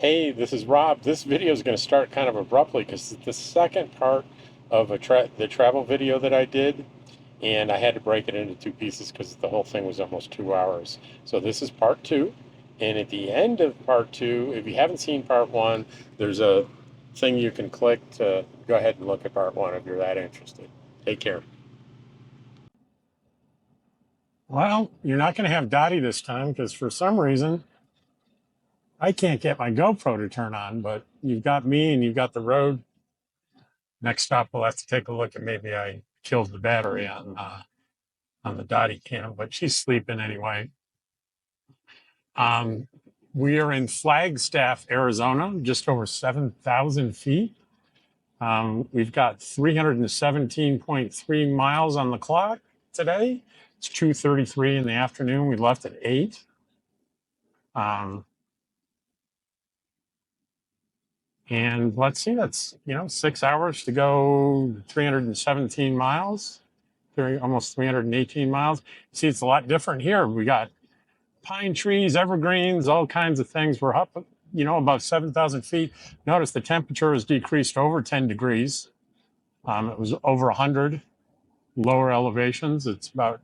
Hey, this is Rob. This video is going to start kind of abruptly because it's the second part of the travel video that I did, and I had to break it into two pieces because the whole thing was almost 2 hours. So this is part two, and at the end of part two, if you haven't seen part one, there's a thing you can click to go ahead and look at part one if you're that interested. Take care. Well, you're not going to have Dottie this time because for some reason I can't get my GoPro to turn on, but you've got me and you've got the road. Next stop, we'll have to take a look at maybe I killed the battery on the Dottie cam, but she's sleeping anyway. We are in Flagstaff, Arizona, just over 7,000 feet. We've got 317.3 miles on the clock today. It's 2:33 in the afternoon. We left at 8. And let's see, that's, 6 hours to go 317 miles, almost 318 miles. See, it's a lot different here. We got pine trees, evergreens, all kinds of things. We're up, above 7,000 feet. Notice the temperature has decreased over 10 degrees. It was over 100 lower elevations. It's about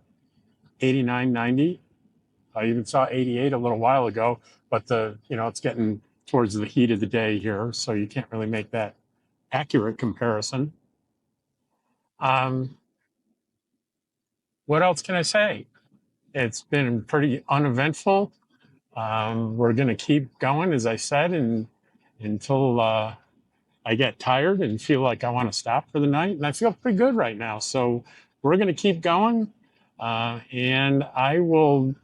89, 90. I even saw 88 a little while ago, but it's getting towards the heat of the day here, so you can't really make that accurate comparison. What else can I say? It's been pretty uneventful. We're going to keep going, as I said, until I get tired and feel like I want to stop for the night. And I feel pretty good right now. So we're going to keep going. And I will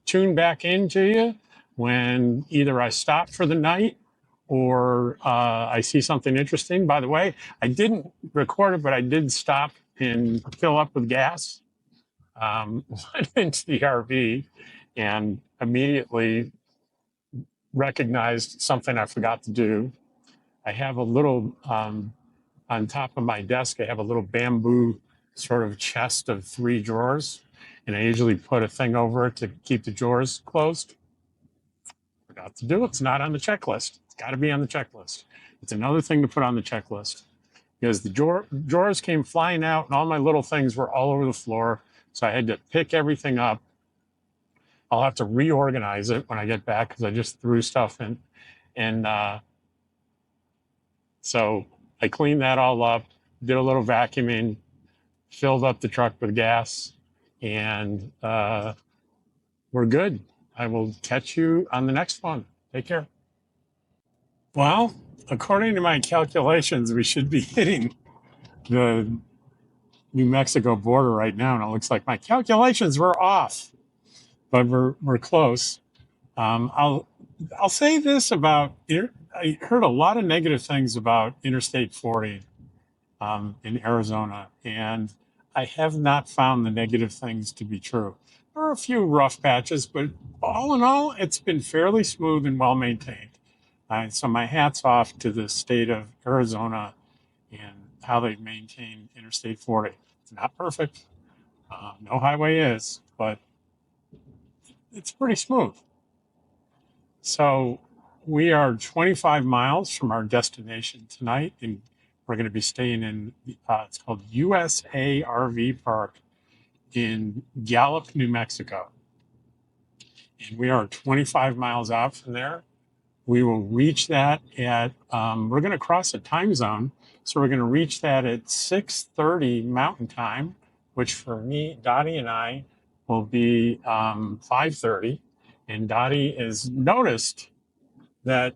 tune back into you when either I stop for the night or I see something interesting. By the way, I didn't record it, but I did stop and fill up with gas. Went into the RV and immediately recognized something I forgot to do. I have a little, on top of my desk, I have a little bamboo sort of chest of 3 drawers, and I usually put a thing over it to keep the drawers closed. Forgot to do it. It's not on the checklist. It's got to be on the checklist. It's another thing to put on the checklist because the drawers came flying out and all my little things were all over the floor. So I had to pick everything up. I'll have to reorganize it when I get back because I just threw stuff in. And so I cleaned that all up, did a little vacuuming, filled up the truck with gas, and we're good. I will catch you on the next one. Take care. Well, according to my calculations, we should be hitting the New Mexico border right now, and it looks like my calculations were off, but we're close. I'll say this about I heard a lot of negative things about Interstate 40 in Arizona, and I have not found the negative things to be true. There are a few rough patches, but all in all, it's been fairly smooth and well maintained. So my hat's off to the state of Arizona and how they maintain Interstate 40. It's not perfect. No highway is, but it's pretty smooth. So we are 25 miles from our destination tonight, and we're going to be staying in, it's called USA RV Park in Gallup, New Mexico. And we are 25 miles out from there. We will reach that at, we're going to cross a time zone. So we're going to reach that at 6:30 Mountain Time, which for me, Dottie and I will be 5:30. And Dottie has noticed that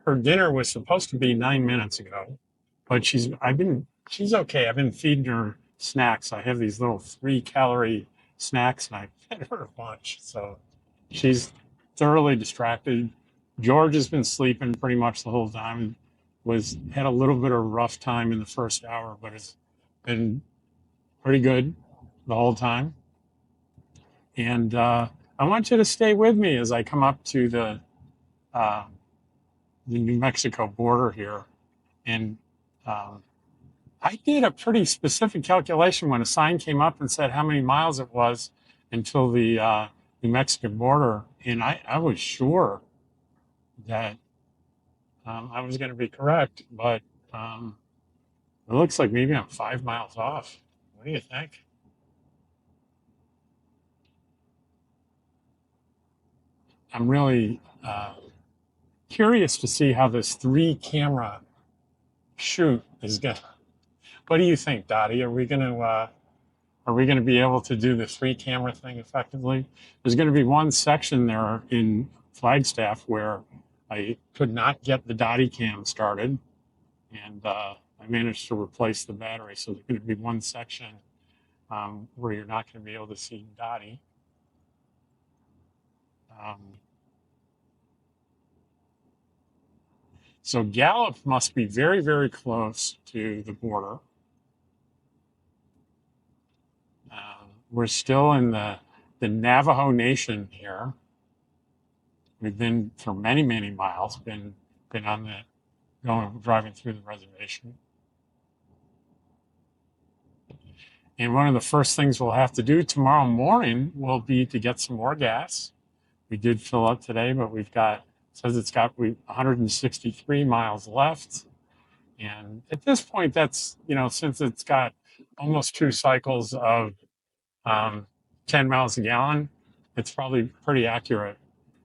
her dinner was supposed to be 9 minutes ago, but she's okay. I've been feeding her snacks. I have these little 3-calorie snacks, and I fed her lunch. So she's thoroughly distracted. George has been sleeping pretty much the whole time. Had a little bit of a rough time in the first hour, but it's been pretty good the whole time. And I want you to stay with me as I come up to the New Mexico border here. And I did a pretty specific calculation when a sign came up and said how many miles it was until the New Mexican border. And I was sure that I was going to be correct, but it looks like maybe I'm 5 miles off. What do you think? I'm really curious to see how this 3 camera shoot is going. What do you think, Dottie? Are we going to be able to do the 3 camera thing effectively? There's going to be one section there in Flagstaff where I could not get the Dottie cam started, and I managed to replace the battery. So there's going to be one section where you're not going to be able to see Dottie. Um, so Gallup must be very, very close to the border. We're still in the Navajo Nation here. We've been for many, many miles, been on the driving through the reservation. And one of the first things we'll have to do tomorrow morning will be to get some more gas. We did fill up today, but says it's got 163 miles left. And at this point, that's, since it's got almost 2 cycles of 10 miles a gallon, it's probably pretty accurate.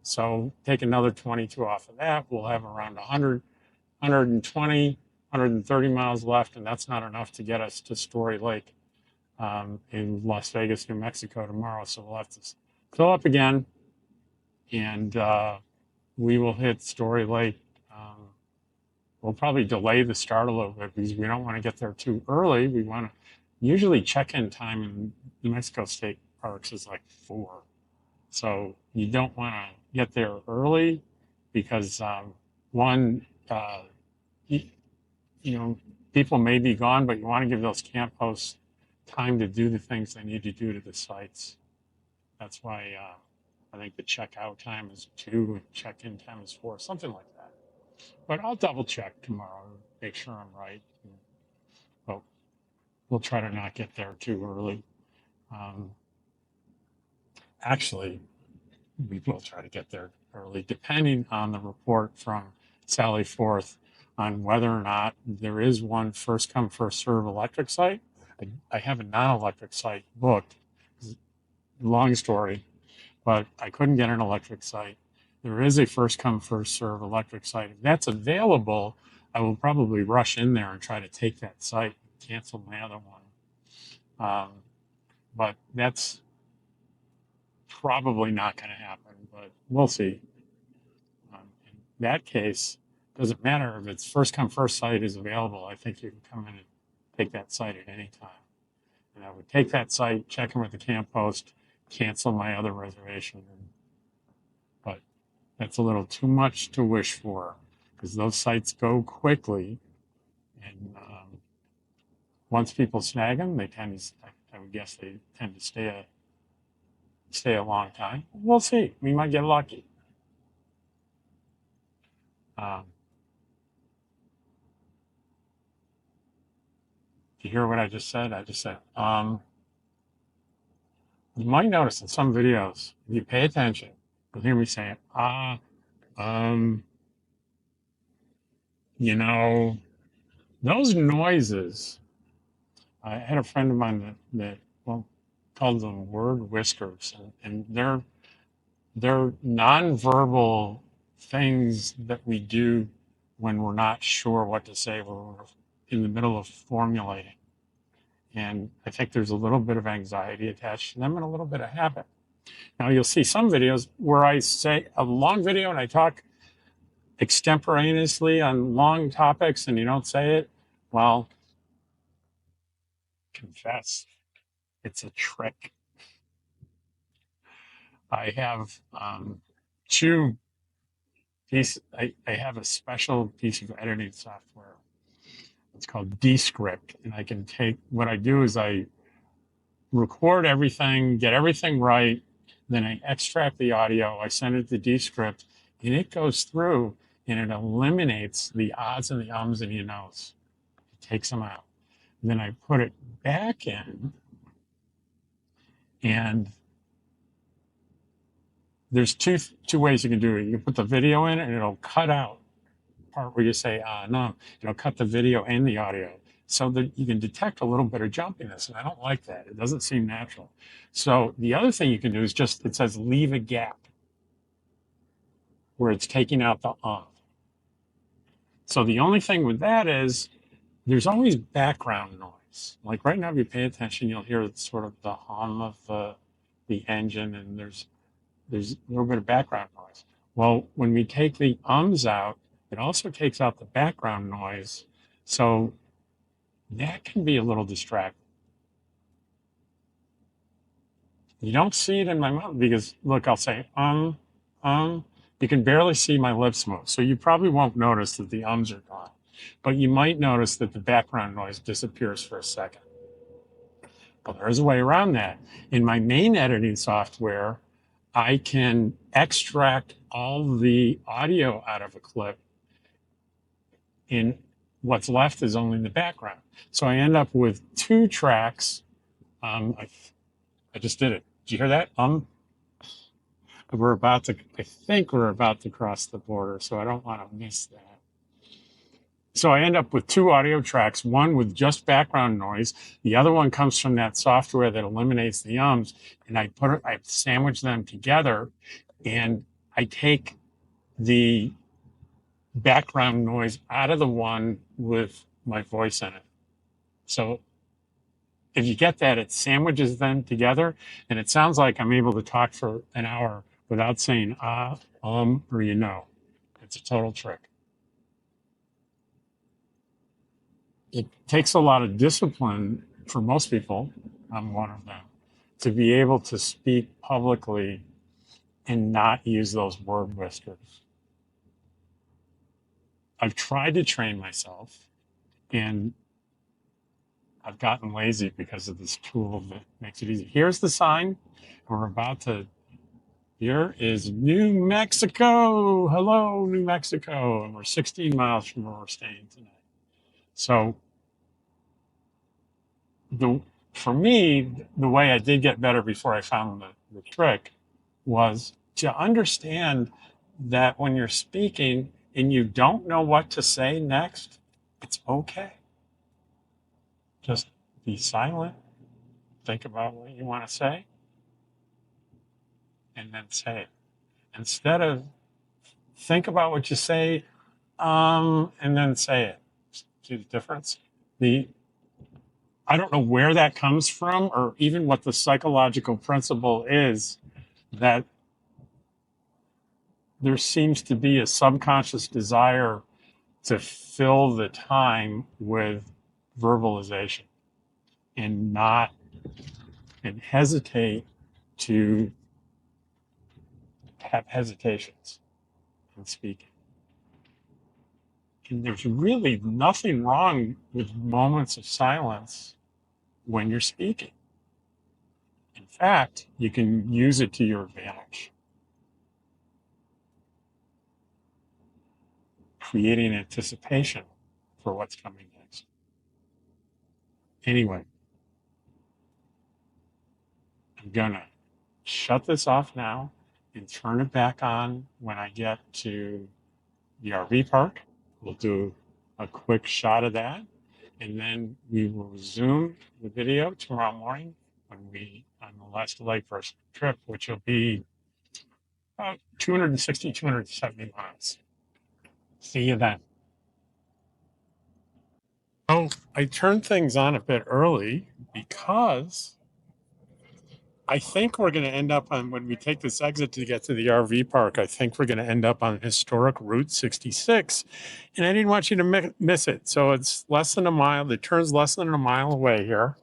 So take another 22 off of that, we'll have around 100, 120, 130 miles left, and that's not enough to get us to Story Lake in Las Vegas, New Mexico tomorrow. So we'll have to fill up again, and we will hit Story Lake. We'll probably delay the start a little bit because we don't want to get there too early. We want to usually check-in time in New Mexico State Parks is like 4. So you don't want to get there early because one, people may be gone, but you want to give those camp hosts time to do the things they need to do to the sites. That's why I think the checkout time is 2 and check-in time is 4, something like that. But I'll double check tomorrow, make sure I'm right. But we'll try to not get there too early. Actually, we will try to get there early, depending on the report from Sally Forth on whether or not there is one first come, first serve electric site. I have a non-electric site booked. Long story, but I couldn't get an electric site. There is a first come, first serve electric site. If that's available, I will probably rush in there and try to take that site, cancel my other one. But that's probably not going to happen, but we'll see. In that case, it doesn't matter if it's first come, first site is available. I think you can come in and take that site at any time. And I would take that site, check in with the camp host, cancel my other reservation. But that's a little too much to wish for because those sites go quickly. And once people snag them, they tend to, I would guess they tend to stay a long time. We'll see. We might get lucky. Do you hear what I just said? I just said, you might notice in some videos, if you pay attention, you'll hear me saying, those noises. I had a friend of mine that called them word whiskers, and they're nonverbal things that we do when we're not sure what to say, when we're in the middle of formulating. And I think there's a little bit of anxiety attached to them and a little bit of habit. Now you'll see some videos where I say a long video and I talk extemporaneously on long topics and you don't say it. Well, confess, it's a trick. I have two pieces. I have a special piece of editing software. It's called Descript, and I can take what I do is I record everything, get everything right, then I extract the audio, I send it to Descript, and it goes through and it eliminates the odds and the ums and the nos. It takes them out. And then I put it back in, and there's two ways you can do it. You can put the video in and it'll cut out part where you say, no, it'll cut the video and the audio so that you can detect a little bit of jumpiness. And I don't like that. It doesn't seem natural. So the other thing you can do is just, it says leave a gap where it's taking out the So the only thing with that is there's always background noise. Like right now, if you pay attention, you'll hear sort of the hum of the engine, and there's a little bit of background noise. Well, when we take the ums out, it also takes out the background noise. So that can be a little distracting. You don't see it in my mouth because, look, I'll say, you can barely see my lips move. So you probably won't notice that the ums are gone. But you might notice that the background noise disappears for a second. Well, there's a way around that. In my main editing software, I can extract all the audio out of a clip, and what's left is only the background. So I end up with 2 tracks. I just did it. Did you hear that? I think we're about to cross the border, so I don't want to miss that. So I end up with 2 audio tracks, one with just background noise. The other one comes from that software that eliminates the ums, and I sandwich them together, and I take the background noise out of the one with my voice in it. So if you get that, it sandwiches them together, and it sounds like I'm able to talk for an hour without saying or you know. It's a total trick. It takes a lot of discipline for most people, I'm one of them, to be able to speak publicly and not use those word whiskers. I've tried to train myself, and I've gotten lazy because of this tool that makes it easy. Here's the sign. Here is New Mexico. Hello, New Mexico. And we're 16 miles from where we're staying tonight. So for me, the way I did get better before I found the trick was to understand that when you're speaking and you don't know what to say next, it's okay. Just be silent, think about what you want to say, and then say it. Instead of think about what you say, and then say it. See the difference? I don't know where that comes from or even what the psychological principle is that there seems to be a subconscious desire to fill the time with verbalization and hesitate to have hesitations in speaking. And there's really nothing wrong with moments of silence when you're speaking. In fact, you can use it to your advantage, creating anticipation for what's coming next. Anyway, I'm gonna shut this off now and turn it back on when I get to the RV park. We'll do a quick shot of that, and then we will resume the video tomorrow morning when on the last leg for our trip, which will be about 260, 270 miles. See you then. Oh, I turned things on a bit early because I think we're going to end up on, when we take this exit to get to the RV park, I think we're going to end up on historic Route 66. And I didn't want you to miss it. So it's less than a mile. The turn's less than a mile away here.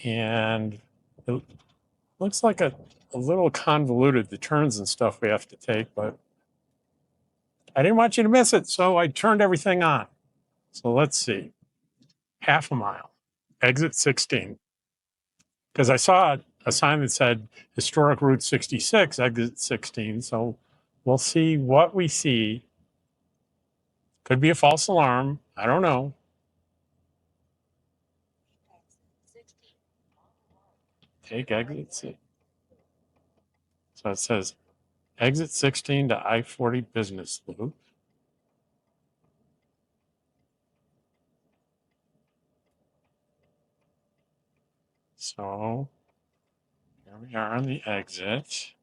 And it looks like a little convoluted, the turns and stuff we have to take, but I didn't want you to miss it. So I turned everything on. So let's see. Half a mile, exit 16. Because I saw a sign that said historic Route 66, exit 16. So we'll see what we see. Could be a false alarm. I don't know. Take exit 6. So it says exit 16 to I-40 business loop. So here we are on the exit.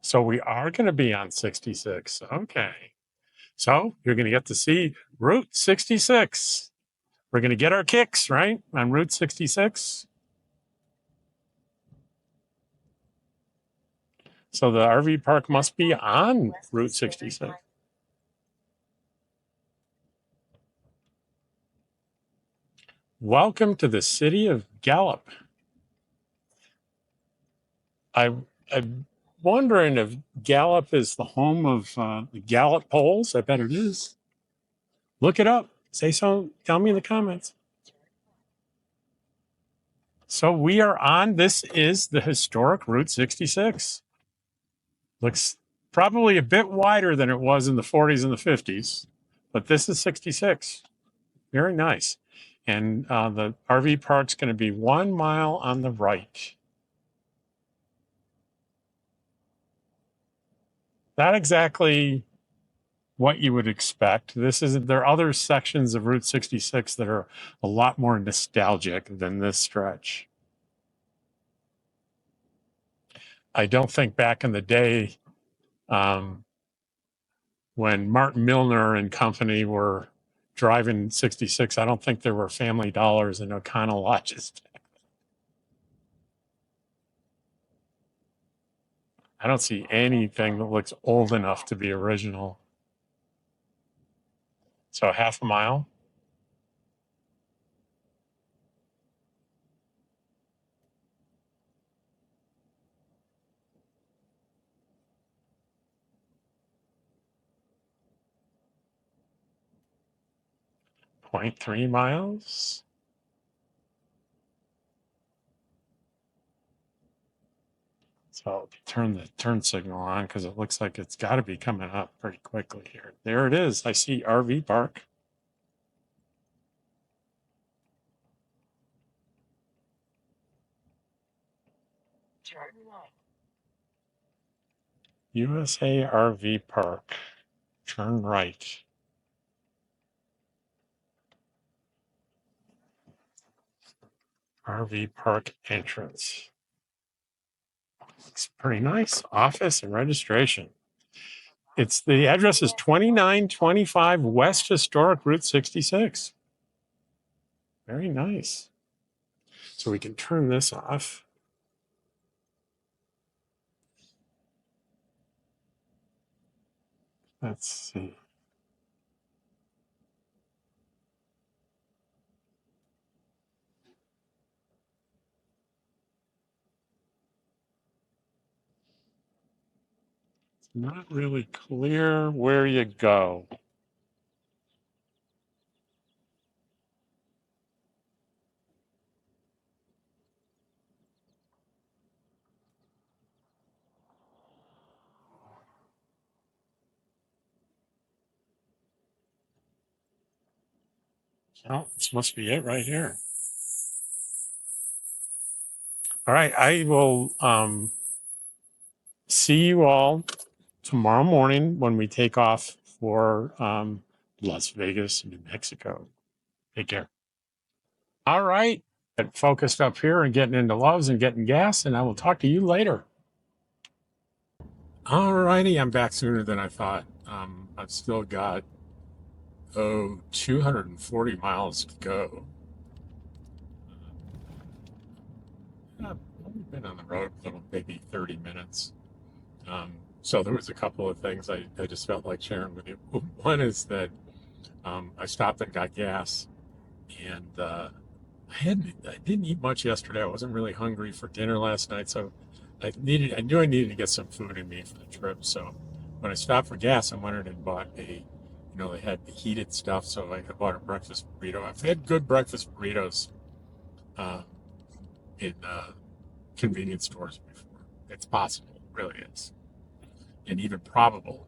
So we are going to be on 66. Okay. So you're going to get to see Route 66. We're going to get our kicks, right? On Route 66. So the RV park must be on Route 66. Welcome to the city of Gallup. I'm wondering if Gallup is the home of the Gallup polls. I bet it is. Look it up. Say so. Tell me in the comments. So we are on, this is the historic Route 66. Looks probably a bit wider than it was in the 40s and the 50s, but this is 66. Very nice. And the RV park's going to be 1 mile on the right. Not exactly what you would expect. There are other sections of Route 66 that are a lot more nostalgic than this stretch. I don't think back in the day when Martin Milner and company were driving 66, I don't think there were Family Dollars and O'Connell watches. I don't see anything that looks old enough to be original. So half a mile. .3 miles. So I'll turn the turn signal on because it looks like it's got to be coming up pretty quickly here. There it is. I see RV park. Turn right. USA RV Park. Turn right. RV park entrance. Looks pretty nice. Office and registration. It's the address is 2925 West Historic Route 66. Very nice. So we can turn this off. Let's see. It's not really clear where you go. Oh, this must be it right here. All right, I will see you all tomorrow morning when we take off for Las Vegas, New Mexico. Take care. All right, get focused up here and getting into Love's and getting gas, and I will talk to you later. All righty, I'm back sooner than I thought. I've still got 240 miles to go. I've only been on the road a little, maybe 30 minutes. So there was a couple of things I just felt like sharing with you. One is that I stopped and got gas, and I didn't eat much yesterday. I wasn't really hungry for dinner last night, so I knew I needed to get some food in me for the trip. So when I stopped for gas, I went and bought they had the heated stuff, so I bought a breakfast burrito. I've had good breakfast burritos in convenience stores before. It's possible, it really is, and even probable,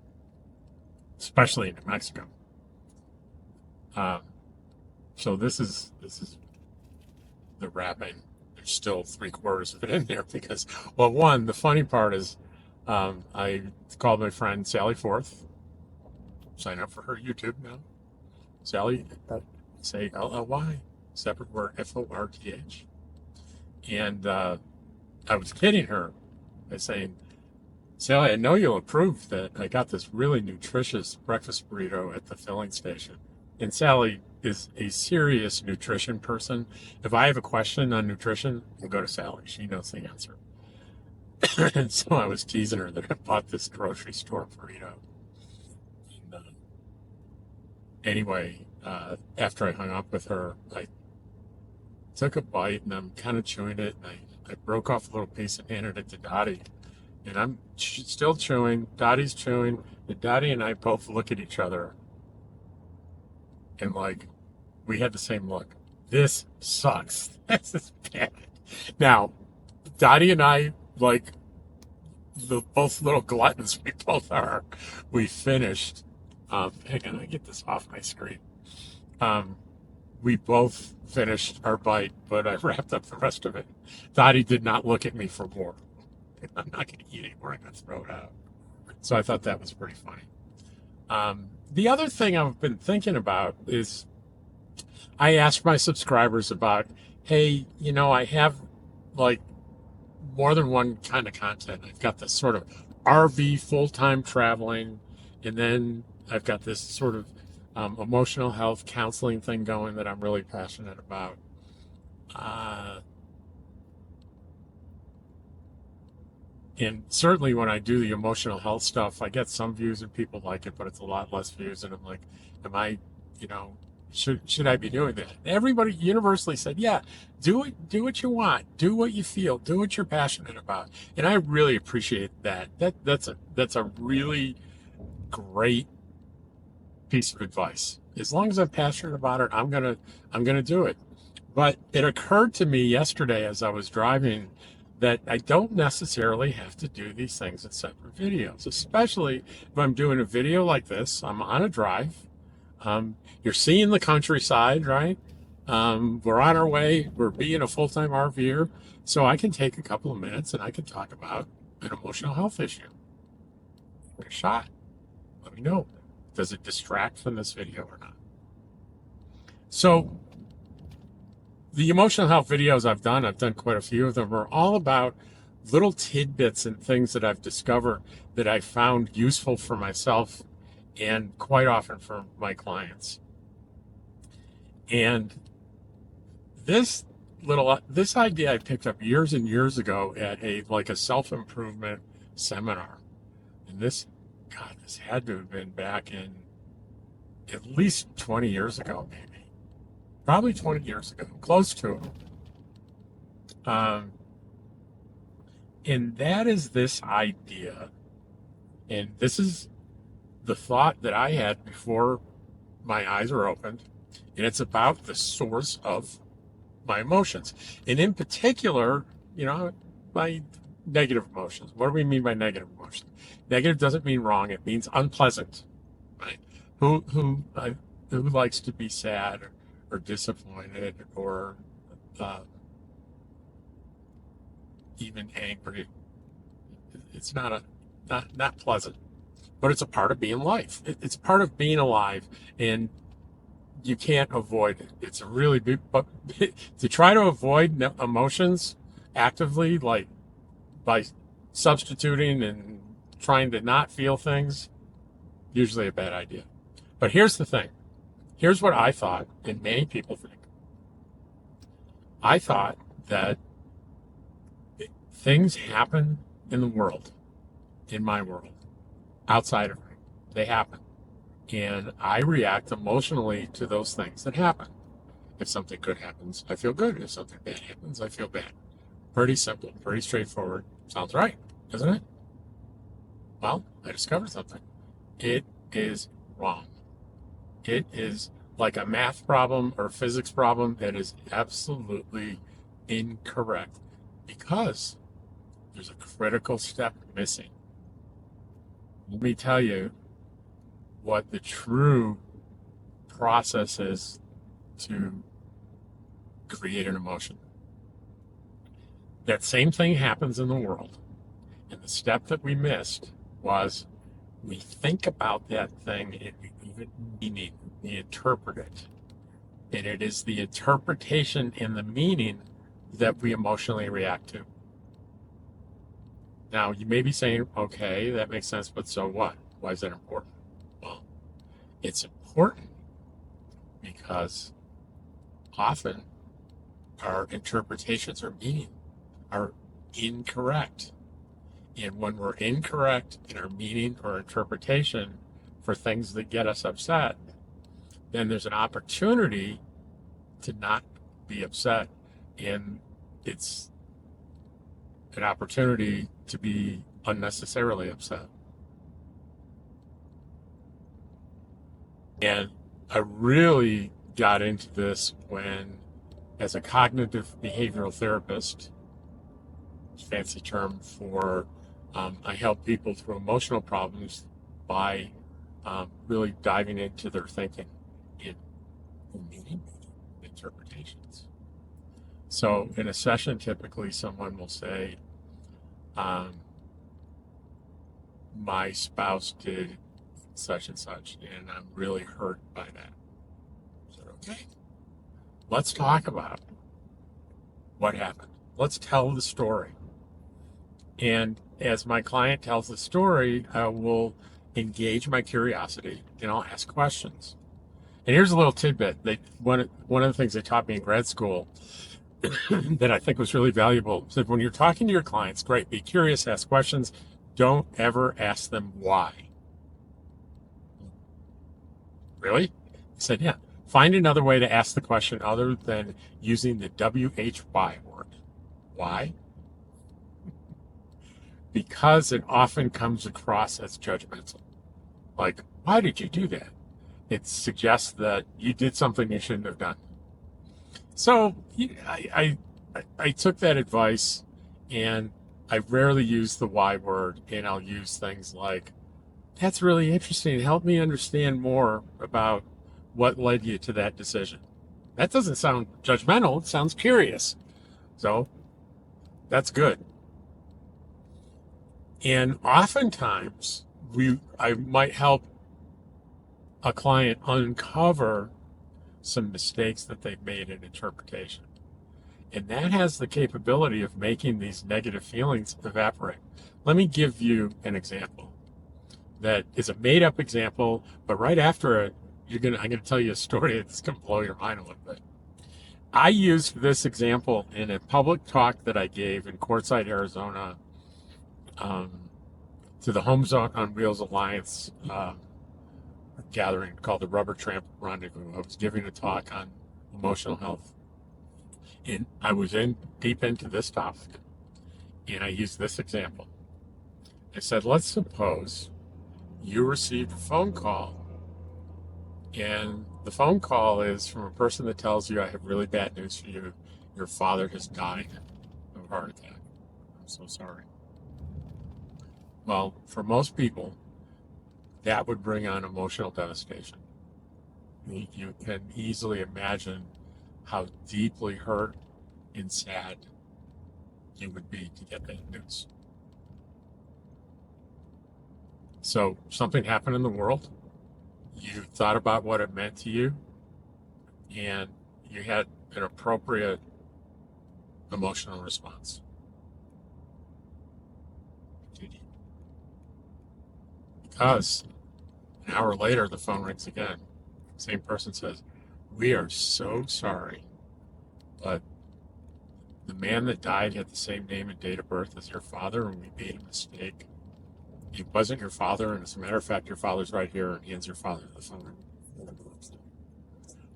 especially in New Mexico. Um, so this is the wrapping. There's still 3/4 of it in there because, well, one, the funny part is I called my friend Sally Forth, sign up for her YouTube now. Sally, say LLY, separate word FORTH. And I was kidding her by saying, Sally, I know you'll approve that I got this really nutritious breakfast burrito at the filling station. And Sally is a serious nutrition person. If I have a question on nutrition, I'll go to Sally. She knows the answer. And so I was teasing her that I bought this grocery store burrito. And, anyway, after I hung up with her, I took a bite and I'm kind of chewing it. And I broke off a little piece and handed it to Dottie. And I'm still chewing. Dottie's chewing. And Dottie and I both look at each other. And like, we had the same look. This sucks. This is bad. Now, Dottie and I, like, the both little gluttons we both are, we finished. Hang on, I get this off my screen. We both finished our bite, but I wrapped up the rest of it. Dottie did not look at me for more. I'm not going to eat anymore. I'm going to throw it out. So I thought that was pretty funny. The other thing I've been thinking about is I asked my subscribers about, hey, you know, I have like more than one kind of content. I've got this sort of RV full-time traveling, and then I've got this sort of emotional health counseling thing going that I'm really passionate about. And certainly when I do the emotional health stuff, I get some views and people like it, but it's a lot less views. And I'm like, am I, you know, should I be doing that? Everybody universally said, yeah, do what you want, do what you feel, do what you're passionate about. And I really appreciate that. That's a really great piece of advice. As long as I'm passionate about it, I'm gonna do it. But it occurred to me yesterday as I was driving that I don't necessarily have to do these things in separate videos, especially if I'm doing a video like this. I'm on a drive. You're seeing the countryside, right? We're on our way. We're being a full-time RVer. So I can take a couple of minutes and I can talk about an emotional health issue. Give it a shot. Let me know. Does it distract from this video or not? So the emotional health videos I've done quite a few of them, are all about little tidbits and things that I've discovered that I found useful for myself and quite often for my clients. And this idea I picked up years and years ago at a self-improvement seminar. And this had to have been back in at least 20 years ago, maybe. Probably 20 years ago, close to it. And that is this idea. And this is the thought that I had before my eyes were opened. And it's about the source of my emotions. And in particular, you know, my negative emotions. What do we mean by negative emotions? Negative doesn't mean wrong. It means unpleasant, right? Who likes to be sad or disappointed or even angry? It's not pleasant, but it's a part of being life. It's part of being alive, and you can't avoid it. It's a really big, but to try to avoid emotions actively, like by substituting and trying to not feel things, usually a bad idea. But here's the thing. Here's what I thought, and many people think. I thought that things happen in the world, in my world, outside of me. They happen. And I react emotionally to those things that happen. If something good happens, I feel good. If something bad happens, I feel bad. Pretty simple, pretty straightforward. Sounds right, doesn't it? Well, I discovered something. It is wrong. It is like a math problem or physics problem that is absolutely incorrect because there's a critical step missing. Let me tell you what the true process is to create an emotion. That same thing happens in the world. And the step that we missed was we think about that thing and we give it meaning. We interpret it. And it is the interpretation and the meaning that we emotionally react to. Now, you may be saying, okay, that makes sense, but so what? Why is that important? Well, it's important because often our interpretations or meaning are incorrect. And when we're incorrect in our meaning or interpretation for things that get us upset, then there's an opportunity to not be upset. And it's an opportunity to be unnecessarily upset. And I really got into this when, as a cognitive behavioral therapist, fancy term for I help people through emotional problems by really diving into their thinking in meaning interpretations. So in a session, typically someone will say, my spouse did such and such, and I'm really hurt by that. I said, okay, let's talk about what happened. Let's tell the story. And as my client tells the story, I will engage my curiosity and I'll ask questions. And here's a little tidbit. One of the things they taught me in grad school that I think was really valuable is that when you're talking to your clients, great, be curious, ask questions. Don't ever ask them why. Really? I said, yeah. Find another way to ask the question other than using the WHY word. Why? Because it often comes across as judgmental. Like, why did you do that? It suggests that you did something you shouldn't have done. So I took that advice, and I rarely use the why word, and I'll use things like, that's really interesting. Help me understand more about what led you to that decision. That doesn't sound judgmental. It sounds curious. So that's good. And oftentimes, I might help a client uncover some mistakes that they've made in interpretation. And that has the capability of making these negative feelings evaporate. Let me give you an example that is a made-up example, but right after it, I'm going to tell you a story that's going to blow your mind a little bit. I used this example in a public talk that I gave in Quartzsite, Arizona, to the Homes on Wheels Alliance gathering called the Rubber Tramp Rendezvous. I was giving a talk on emotional health. And I was deep into this topic. And I used this example. I said, let's suppose you received a phone call. And the phone call is from a person that tells you, I have really bad news for you. Your father has died of a heart attack. I'm so sorry. Well, for most people, that would bring on emotional devastation. You can easily imagine how deeply hurt and sad you would be to get that news. So something happened in the world. You thought about what it meant to you, and you had an appropriate emotional response. Because an hour later, the phone rings again. Same person says, we are so sorry, but the man that died had the same name and date of birth as your father, and we made a mistake. It wasn't your father, and as a matter of fact, your father's right here, and hands your father the phone.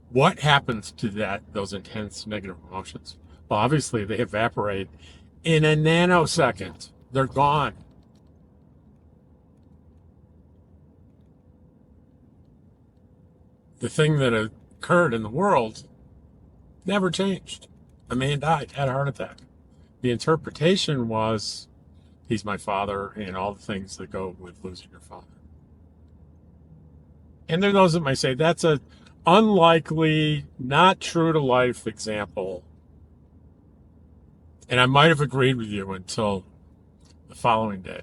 What happens to those intense negative emotions? Well, obviously, they evaporate in a nanosecond. They're gone. The thing that occurred in the world never changed. A man died, had a heart attack. The interpretation was, he's my father, and all the things that go with losing your father. And there are those that might say, that's a unlikely, not true to life example. And I might have agreed with you until the following day.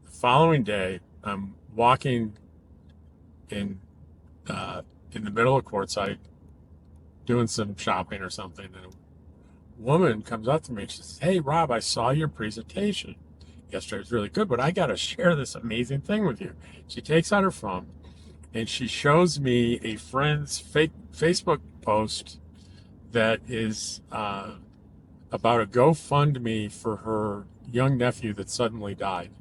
The following day, I'm walking in the middle of Quartzsite, doing some shopping or something, and a woman comes up to me and she says, "Hey, Rob, I saw your presentation yesterday. It was really good, but I got to share this amazing thing with you." She takes out her phone and she shows me a friend's fake Facebook post that is about a GoFundMe for her young nephew that suddenly died.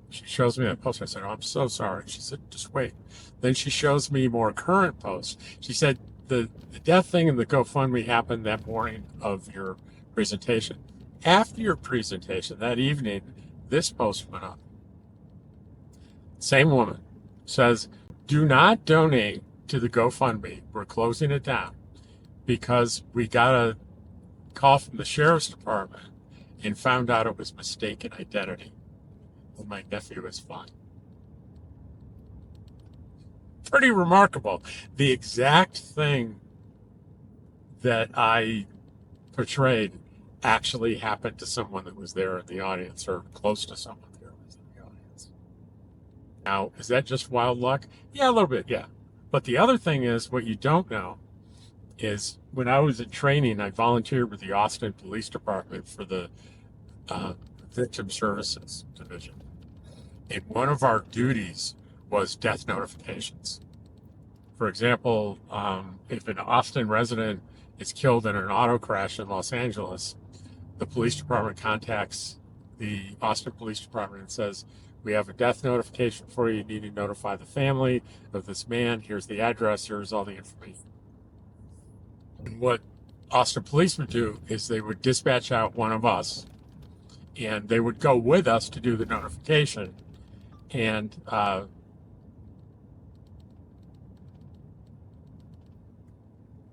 She shows me that post. I said, "Oh, I'm so sorry." She said, "Just wait." Then she shows me more current posts. She said, the death thing and the GoFundMe happened that morning of your presentation. After your presentation, that evening, this post went up. Same woman says, "Do not donate to the GoFundMe. We're closing it down because we got a call from the sheriff's department and found out it was mistaken identity. And my nephew is fine." Pretty remarkable. The exact thing that I portrayed actually happened to someone that was there in the audience, or close to someone there was in the audience. Now, is that just wild luck? Yeah, a little bit, yeah. But the other thing is, what you don't know is when I was in training, I volunteered with the Austin Police Department for the Victim Services Division. And one of our duties was death notifications. For example, if an Austin resident is killed in an auto crash in Los Angeles, the police department contacts the Austin Police Department and says, "We have a death notification for you. You need to notify the family of this man. Here's the address. Here's all the information." And what Austin police would do is they would dispatch out one of us, and they would go with us to do the notification. And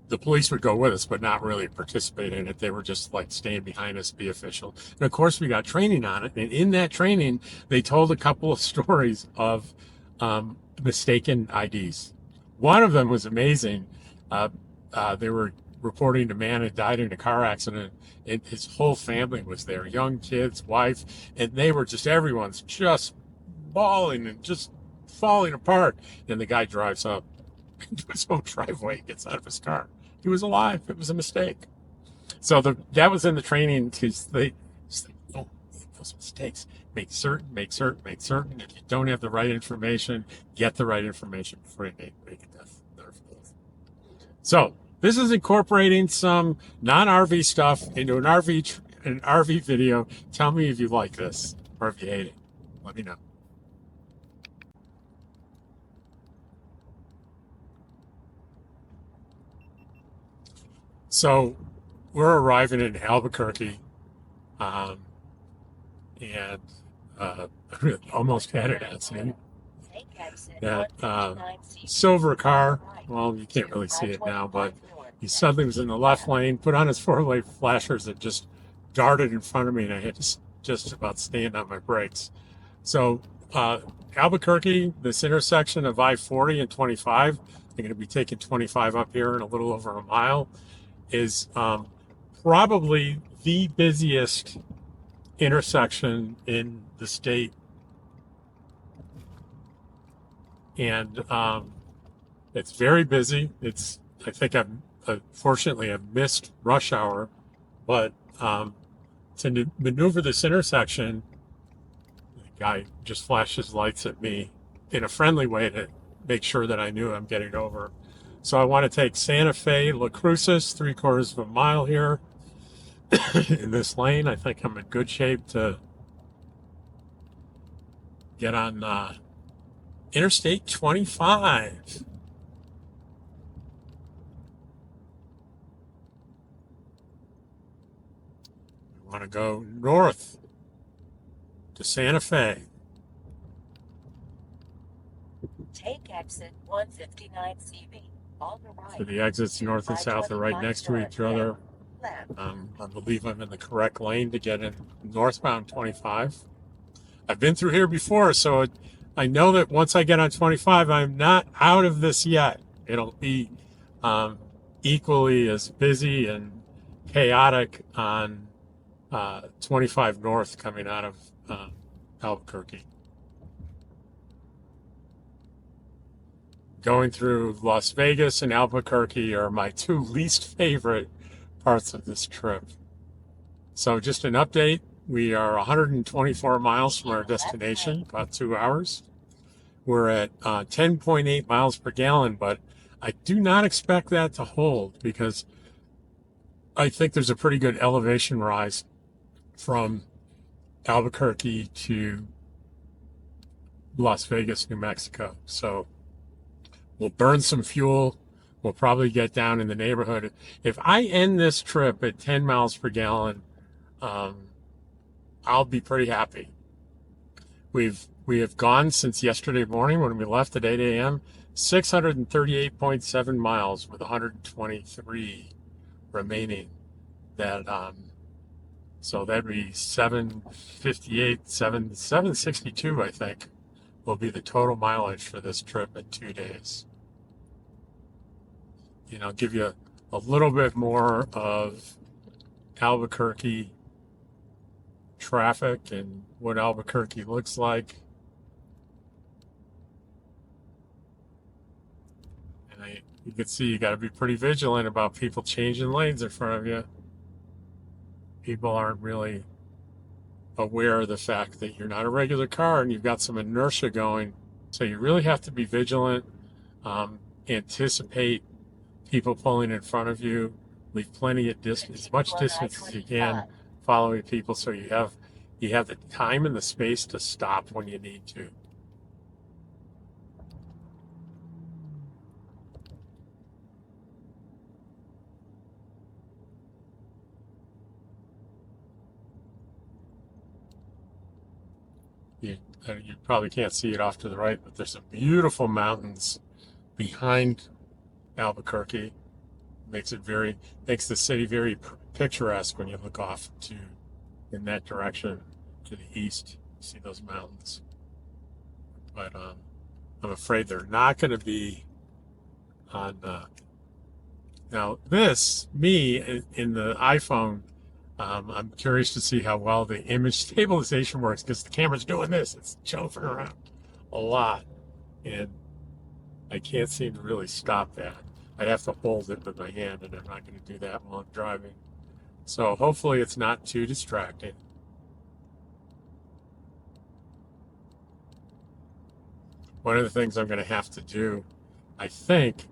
the police would go with us, but not really participate in it. They were just like staying behind us, be official. And of course, we got training on it. And in that training, they told a couple of stories of mistaken IDs. One of them was amazing. They were reporting a man had died in a car accident, and his whole family was there, young kids, wife, and they were just, everyone's just bawling and just falling apart. And the guy drives up into his own driveway, gets out of his car. He was alive. It was a mistake. So that was in the training, because they don't make those mistakes. Make certain. If you don't have the right information, get the right information before you make a death notification. So this is incorporating some non-RV stuff into an RV video. Tell me if you like this or if you hate it. Let me know. So we're arriving in Albuquerque, and almost had an accident. That silver car, well, you can't really see it now, but he suddenly was in the left lane, put on his four-way flashers, and just darted in front of me, and I had to just about stand on my brakes. So Albuquerque, this intersection of I-40 and 25, I'm going to be taking 25 up here in a little over a mile, is probably the busiest intersection in the state. And it's very busy. I think fortunately I've missed rush hour, but to maneuver this intersection, the guy just flashed his lights at me in a friendly way to make sure that I knew I'm getting over. So I want to take Santa Fe, La Cruces, 3/4 of a mile here in this lane. I think I'm in good shape to get on Interstate 25. We want to go north to Santa Fe. Take exit 159 CV. So the exits north and south are right next to each other. I believe I'm in the correct lane to get in northbound 25. I've been through here before, so I know that once I get on 25, I'm not out of this yet. It'll be um, equally as busy and chaotic on 25 North coming out of Albuquerque. Going through Las Vegas and Albuquerque are my two least favorite parts of this trip. So just an update, we are 124 miles from our destination, about 2 hours. We're at 10.8 miles per gallon, but I do not expect that to hold because I think there's a pretty good elevation rise from Albuquerque to Las Vegas, New Mexico. So we'll burn some fuel. We'll probably get down in the neighborhood. If I end this trip at 10 miles per gallon, I'll be pretty happy. We have gone since yesterday morning when we left at 8 a.m. 638.7 miles with 123 remaining. That so that'd be 758, 762, I think, will be the total mileage for this trip in 2 days. You know, give you a little bit more of Albuquerque traffic and what Albuquerque looks like. And you can see you got to be pretty vigilant about people changing lanes in front of you. People aren't really aware of the fact that you're not a regular car and you've got some inertia going. So you really have to be vigilant, anticipate people pulling in front of you, leave plenty of distance, as much distance as you can following people so you have the time and the space to stop when you need to. You probably can't see it off to the right, but there's some beautiful mountains behind Albuquerque. Makes the city very picturesque when you look off in that direction to the east. You see those mountains, but I'm afraid they're not going to be on. Now this me in the iPhone. I'm curious to see how well the image stabilization works because the camera's doing this. It's jumping around a lot, and I can't seem to really stop that. I'd have to hold it with my hand, and I'm not going to do that while I'm driving. So hopefully it's not too distracting. One of the things I'm going to have to do, I think,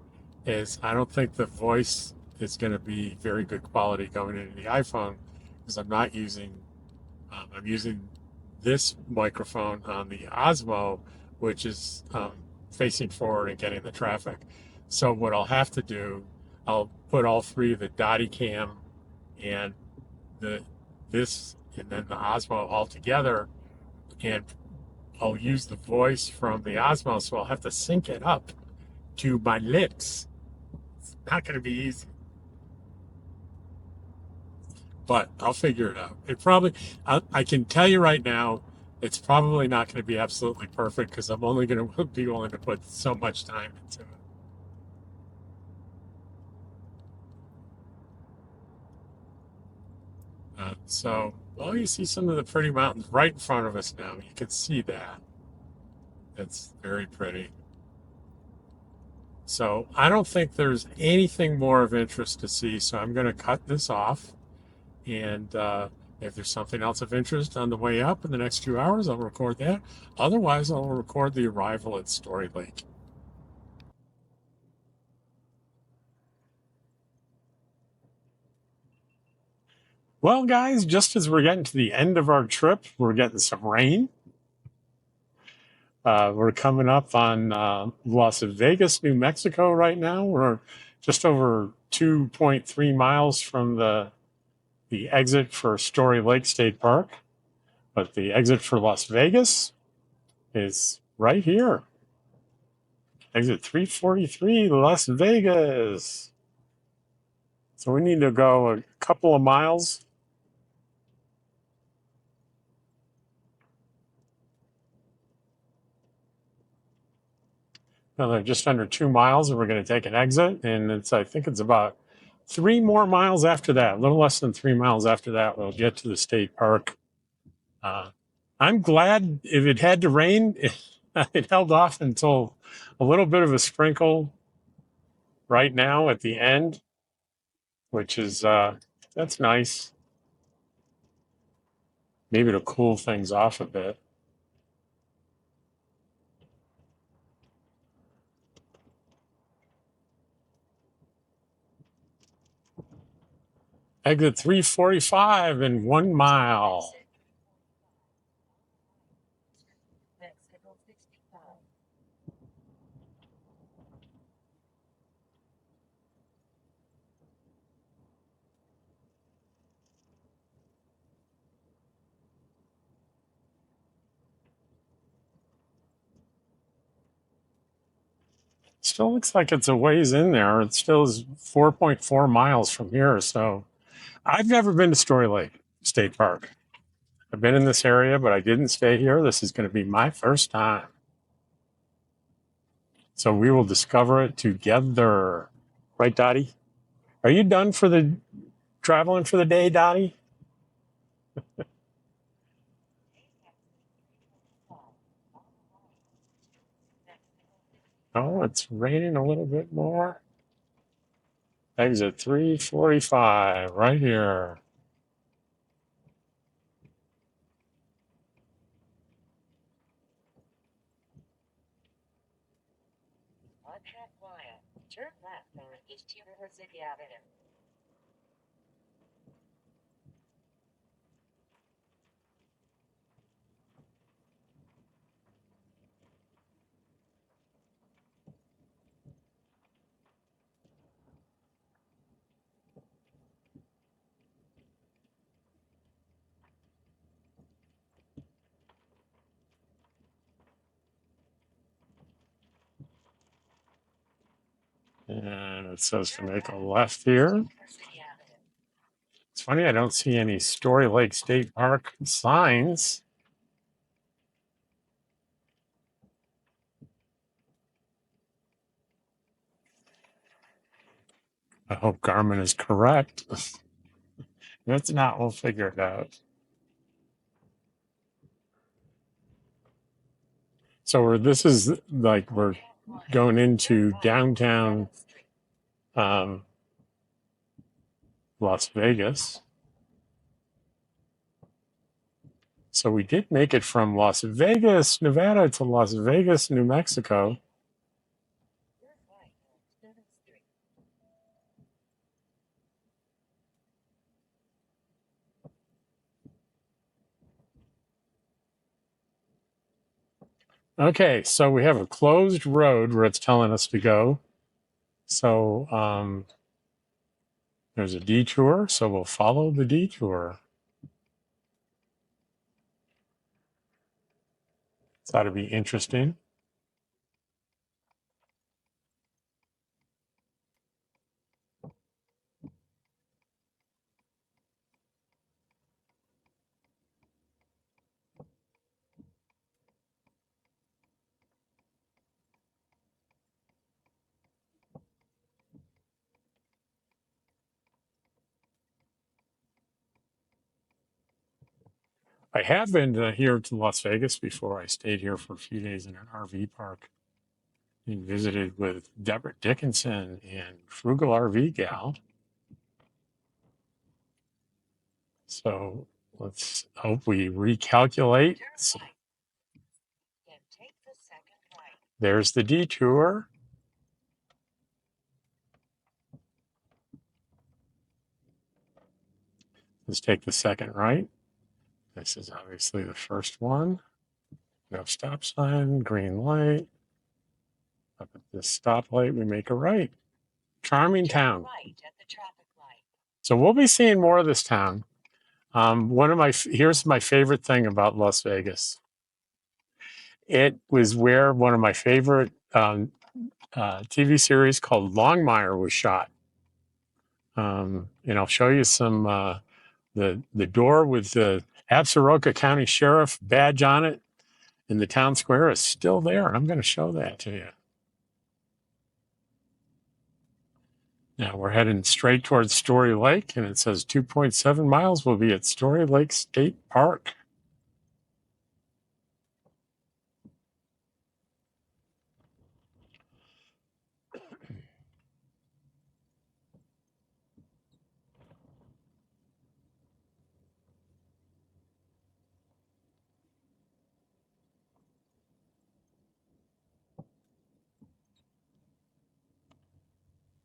is I don't think the voice is going to be very good quality going into the iPhone because I'm using this microphone on the Osmo, which is facing forward and getting the traffic. So what I'll have to do, I'll put all three of the Dottie cam and this and then the Osmo all together, and I'll use the voice from the Osmo, so I'll have to sync it up to my lips. It's not going to be easy, but I'll figure it out. I can tell you right now, it's probably not going to be absolutely perfect because I'm only going to be willing to put so much time into it. Well, you see some of the pretty mountains right in front of us now. You can see that. It's very pretty. So I don't think there's anything more of interest to see, so I'm going to cut this off. And if there's something else of interest on the way up in the next 2 hours, I'll record that. Otherwise, I'll record the arrival at Story Lake. Well, guys, just as we're getting to the end of our trip, we're getting some rain. We're coming up on Las Vegas, New Mexico right now. We're just over 2.3 miles from the exit for Story Lake State Park. But the exit for Las Vegas is right here. Exit 343, Las Vegas. So we need to go a couple of miles. They're just under 2 miles, and we're going to take an exit. And I think it's about 3 more miles after that, a little less than 3 miles after that, we'll get to the state park. I'm glad if it had to rain, it held off until a little bit of a sprinkle right now at the end, which is, that's nice. Maybe to cool things off a bit. Exit 345 in 1 mile. Mexico 65. Still looks like it's a ways in there. It still is 4.4 miles from here. So I've never been to Story Lake State Park. I've been in this area, but I didn't stay here. This is going to be my first time. So we will discover it together. Right, Dottie? Are you done for the traveling for the day, Dottie? Oh, it's raining a little bit more. Exit 345 right here. On Hack Wire, turn left on East University Avenue. And it says to make a left here. It's funny, I don't see any Story Lake State Park signs. I hope Garmin is correct. If it's not, we'll figure it out. So this is like we're going into downtown Las Vegas. So we did make it from Las Vegas, Nevada to Las Vegas, New Mexico. Okay, so we have a closed road where it's telling us to go. So there's a detour, so we'll follow the detour. This ought to be interesting. I have been here to Las Vegas before. I stayed here for a few days in an RV park and visited with Deborah Dickinson and Frugal RV Gal. So let's hope we recalculate. So there's the detour. Let's take the second right. This is obviously the first one. No stop sign, green light. Up at this stoplight, we make a right. Charming town. So we'll be seeing more of this town. Here's my favorite thing about Las Vegas. It was where one of my favorite TV series called Longmire was shot. And I'll show you some, the door with the Absaroka County Sheriff badge on it in the town square is still there. And I'm going to show that to you. Now we're heading straight towards Story Lake, and it says 2.7 miles will be at Story Lake State Park.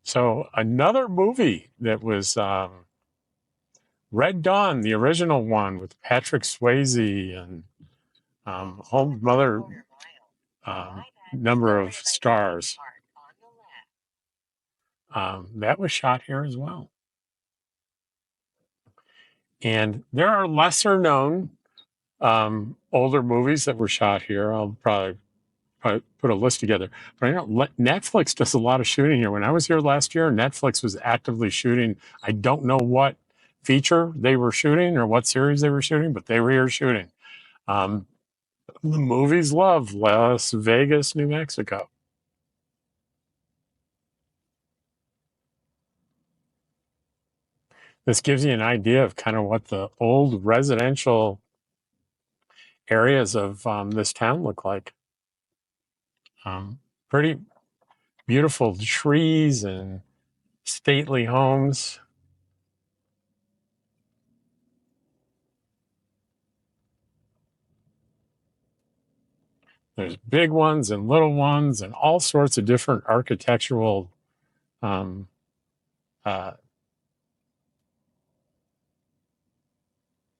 So another movie that was Red Dawn, the original one with Patrick Swayze and a whole other number of stars. That was shot here as well. And there are lesser known older movies that were shot here. I'll probably put a list together. But I know Netflix does a lot of shooting here. When I was here last year, Netflix was actively shooting. I don't know what feature they were shooting or what series they were shooting, but they were here shooting. The movies love Las Vegas, New Mexico. This gives you an idea of kind of what the old residential areas of this town look like. Pretty beautiful trees and stately homes. There's big ones and little ones and all sorts of different architectural what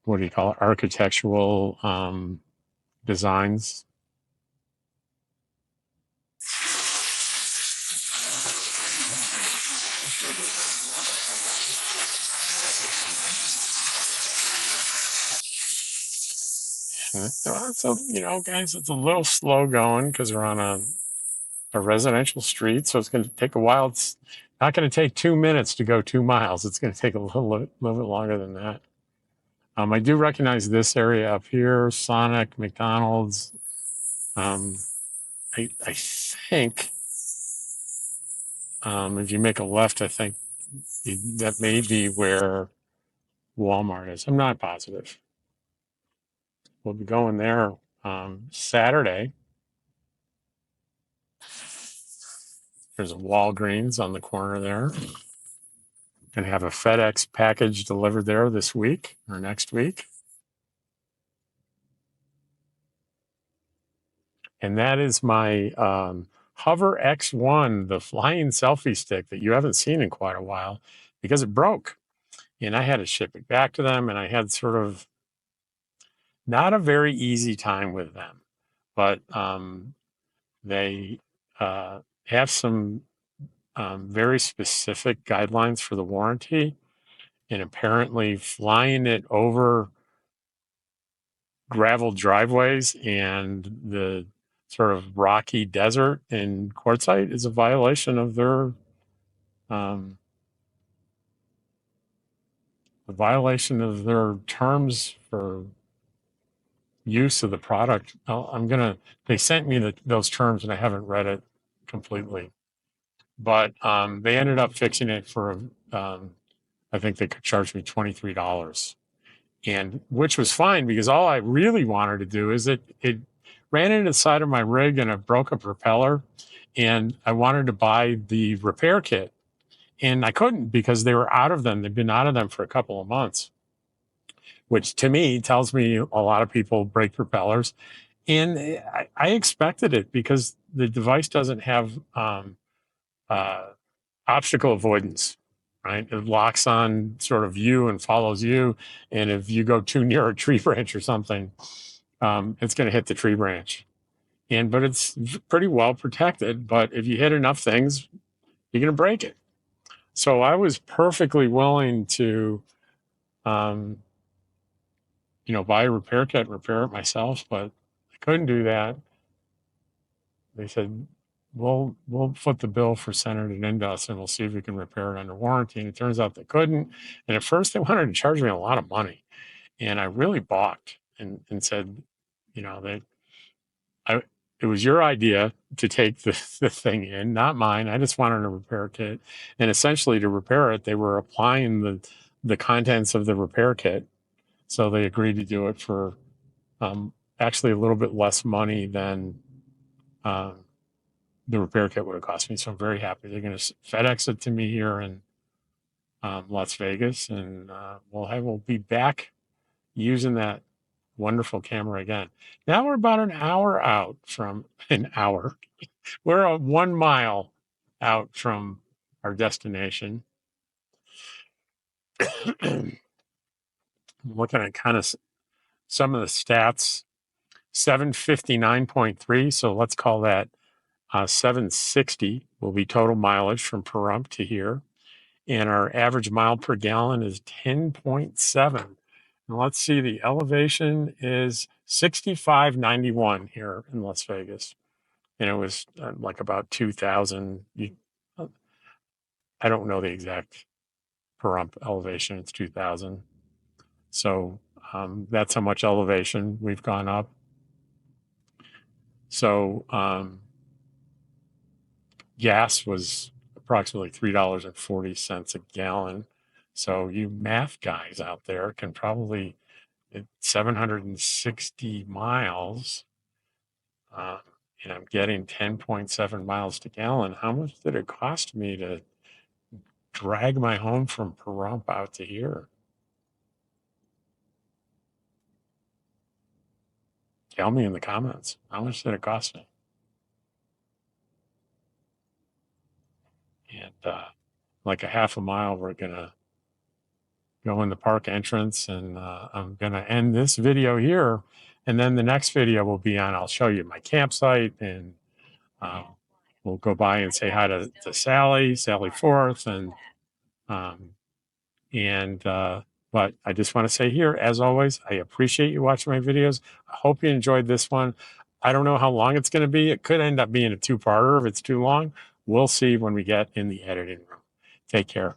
do you call it? Architectural designs. So, you know, guys, it's a little slow going because we're on a residential street. So it's going to take a while. It's not going to take 2 minutes to go 2 miles. It's going to take a little bit longer than that. I do recognize this area up here, Sonic, McDonald's. I think if you make a left, I think that may be where Walmart is. I'm not positive. We'll be going there Saturday. There's a Walgreens on the corner there. Going to have a FedEx package delivered there this week or next week. And that is my Hover X1, the flying selfie stick that you haven't seen in quite a while because it broke. And I had to ship it back to them, and I had sort of not a very easy time with them. But they have some very specific guidelines for the warranty. And apparently flying it over gravel driveways and the sort of rocky desert in Quartzsite is a violation of their terms for use of the product. They sent me those terms and I haven't read it completely, but they ended up fixing it for I think they could charge me $23, and which was fine because all I really wanted to do is it ran into the side of my rig and it broke a propeller, and I wanted to buy the repair kit, and I couldn't because they were out of them. They've been out of them for a couple of months, which to me tells me a lot of people break propellers. And I expected it because the device doesn't have obstacle avoidance, right? It locks on sort of you and follows you. And if you go too near a tree branch or something, it's going to hit the tree branch. But it's pretty well protected. But if you hit enough things, you're going to break it. So I was perfectly willing to, buy a repair kit and repair it myself, but I couldn't do that. They said, we'll foot the bill for sending it into us and we'll see if we can repair it under warranty. And it turns out they couldn't. And at first they wanted to charge me a lot of money. And I really balked and said, it was your idea to take the thing in, not mine. I just wanted a repair kit. And essentially to repair it, they were applying the contents of the repair kit. So they agreed to do it for actually a little bit less money than the repair kit would have cost me. So I'm very happy. They're going to FedEx it to me here in Las Vegas, and we'll be back using that wonderful camera again. Now we're about an hour out from an hour. We're 1 mile out from our destination. I'm looking at kind of some of the stats. 759.3. So let's call that 760 will be total mileage from Pahrump to here. And our average mile per gallon is 10.7. And let's see, the elevation is 6591 here in Las Vegas. And it was like about 2,000. I don't know the exact Pahrump elevation. It's 2,000. So that's how much elevation we've gone up. So gas was approximately $3.40 a gallon. So you math guys out there can probably, at 760 miles, and I'm getting 10.7 miles to gallon. How much did it cost me to drag my home from Pahrump out to here? Tell me in the comments. How much did it cost me? And like a half a mile, we're going to go in the park entrance, and I'm going to end this video here. And then the next video will be on, I'll show you my campsite, and we'll go by and say hi to Sally Forth, and but I just want to say here, as always, I appreciate you watching my videos. I hope you enjoyed this one. I don't know how long it's going to be. It could end up being a two-parter if it's too long. We'll see when we get in the editing room. Take care.